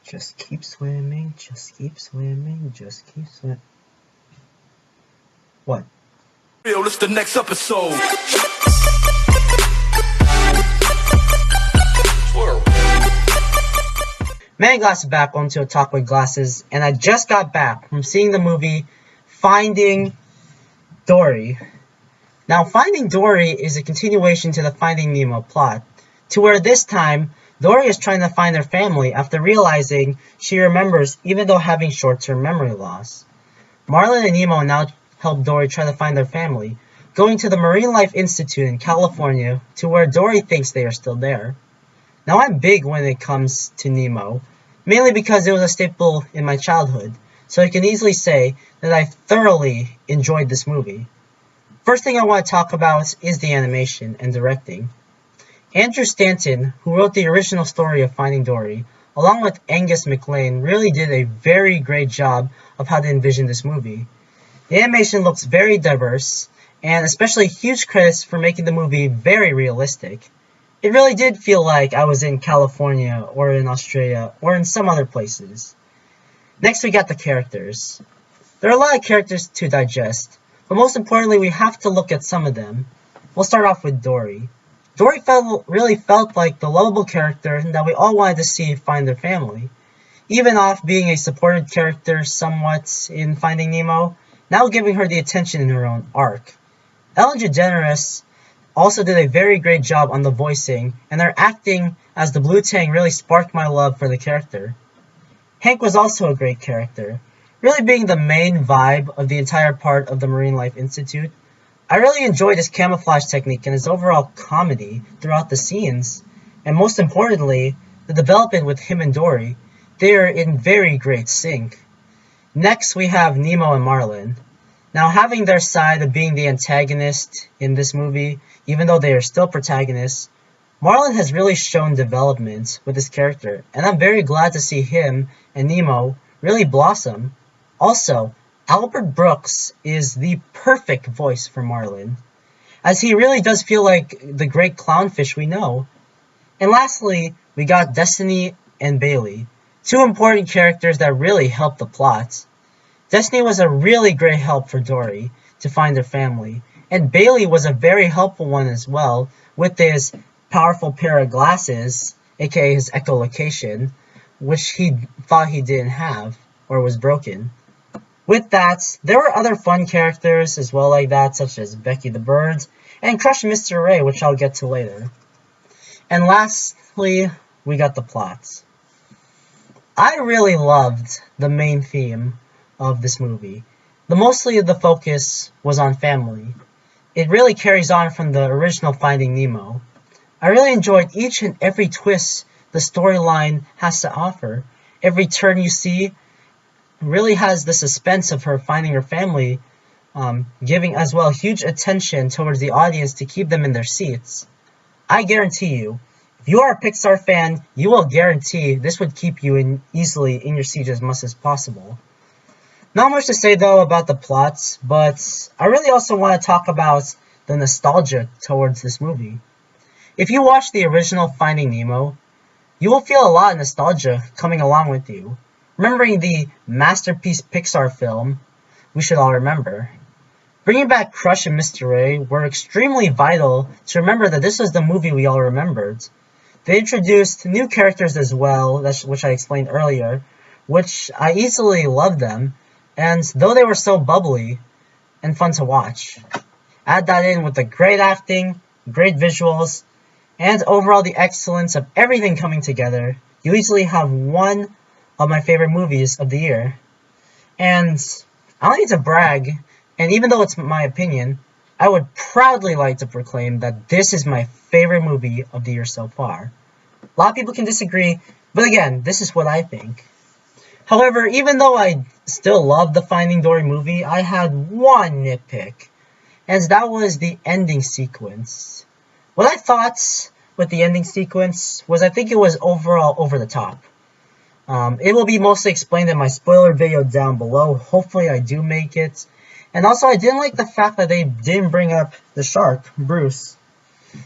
Just keep swimming, just keep swimming, just keep swimming. What? It's the next episode. Man Glasses back onto a Talk with Glasses, and I just got back from seeing the movie Finding Dory. Now, Finding Dory is a continuation to the Finding Nemo plot, to where this time, Dory is trying to find her family after realizing she remembers even though having short-term memory loss. Marlin and Nemo now help Dory try to find their family, going to the Marine Life Institute in California to where Dory thinks they are still there. Now, I'm big when it comes to Nemo, mainly because it was a staple in my childhood, so I can easily say that I thoroughly enjoyed this movie. First thing I want to talk about is the animation and directing. Andrew Stanton, who wrote the original story of Finding Dory, along with Angus MacLane, really did a very great job of how to envision this movie. The animation looks very diverse, and especially huge credits for making the movie very realistic. It really did feel like I was in California, or in Australia, or in some other places. Next we got the characters. There are a lot of characters to digest, but most importantly we have to look at some of them. We'll start off with Dory. Dory really felt like the lovable character that we all wanted to see find their family. Even off being a supported character somewhat in Finding Nemo, now giving her the attention in her own arc. Ellen DeGeneres also did a very great job on the voicing, and her acting as the Blue Tang really sparked my love for the character. Hank was also a great character, really being the main vibe of the entire part of the Marine Life Institute. I really enjoyed his camouflage technique and his overall comedy throughout the scenes, and most importantly, the development with him and Dory. They are in very great sync. Next we have Nemo and Marlin. Now, having their side of being the antagonist in this movie, even though they are still protagonists, Marlin has really shown development with his character, and I'm very glad to see him and Nemo really blossom. Also, Albert Brooks is the perfect voice for Marlin, as he really does feel like the great clownfish we know. And lastly, we got Destiny and Bailey, two important characters that really help the plot. Destiny was a really great help for Dory to find her family, and Bailey was a very helpful one as well, with his powerful pair of glasses, aka his echolocation, which he thought he didn't have, or was broken. With that, there were other fun characters as well like that, such as Becky the Bird, and Crush Mr. Ray, which I'll get to later. And lastly, we got the plots. I really loved the main theme of this movie. Mostly the focus was on family. It really carries on from the original Finding Nemo. I really enjoyed each and every twist the storyline has to offer. Every turn you see really has the suspense of her finding her family, giving as well huge attention towards the audience to keep them in their seats. I guarantee you, if you are a Pixar fan, you will guarantee this would keep you easily in your seat as much as possible. Not much to say though about the plots, but I really also want to talk about the nostalgia towards this movie. If you watch the original Finding Nemo, you will feel a lot of nostalgia coming along with you. Remembering the masterpiece Pixar film, we should all remember. Bringing back Crush and Mr. Ray were extremely vital to remember that this was the movie we all remembered. They introduced new characters as well, which I explained earlier, which I easily loved them, and though they were so bubbly and fun to watch. Add that in with the great acting, great visuals, and overall the excellence of everything coming together, you easily have one of my favorite movies of the year. And I don't need to brag, and even though it's my opinion, I would proudly like to proclaim that this is my favorite movie of the year so far. A lot of people can disagree, but again, this is what I think. However, even though I still love the Finding Dory movie, I had one nitpick, and that was the ending sequence. What I thought with the ending sequence was I think it was overall over the top. It will be mostly explained in my spoiler video down below. Hopefully I do make it. And also I didn't like the fact that they didn't bring up the shark, Bruce.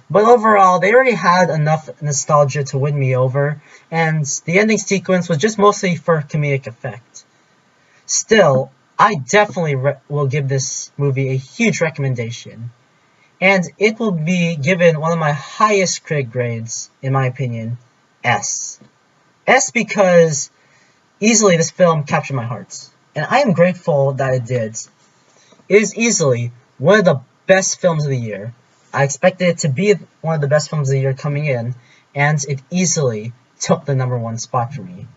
But overall, they already had enough nostalgia to win me over, and the ending sequence was just mostly for comedic effect. Still, I definitely will give this movie a huge recommendation, and it will be given one of my highest critic grades, in my opinion, S. S because easily this film captured my heart, and I am grateful that it did. It is easily one of the best films of the year. I expected it to be one of the best films of the year coming in, and it easily took the #1 spot for me.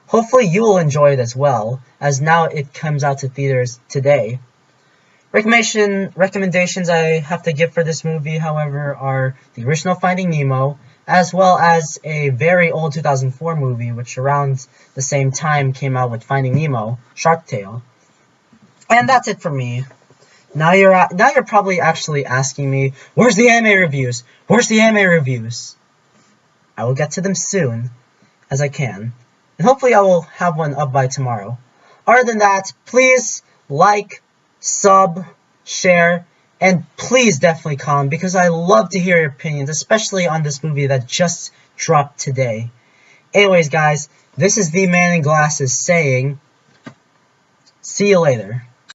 Hopefully you will enjoy it as well, as now it comes out to theaters today. Recommendations I have to give for this movie, however, are the original Finding Nemo, as well as a very old 2004 movie, which around the same time came out with Finding Nemo, Shark Tale. And that's it for me. Now you're probably actually asking me, where's the anime reviews? Where's the anime reviews? I will get to them soon, as I can. And hopefully I will have one up by tomorrow. Other than that, please like, sub, share, and please definitely comment, because I love to hear your opinions, especially on this movie that just dropped today. Anyways, guys, this is the man in glasses saying, see you later.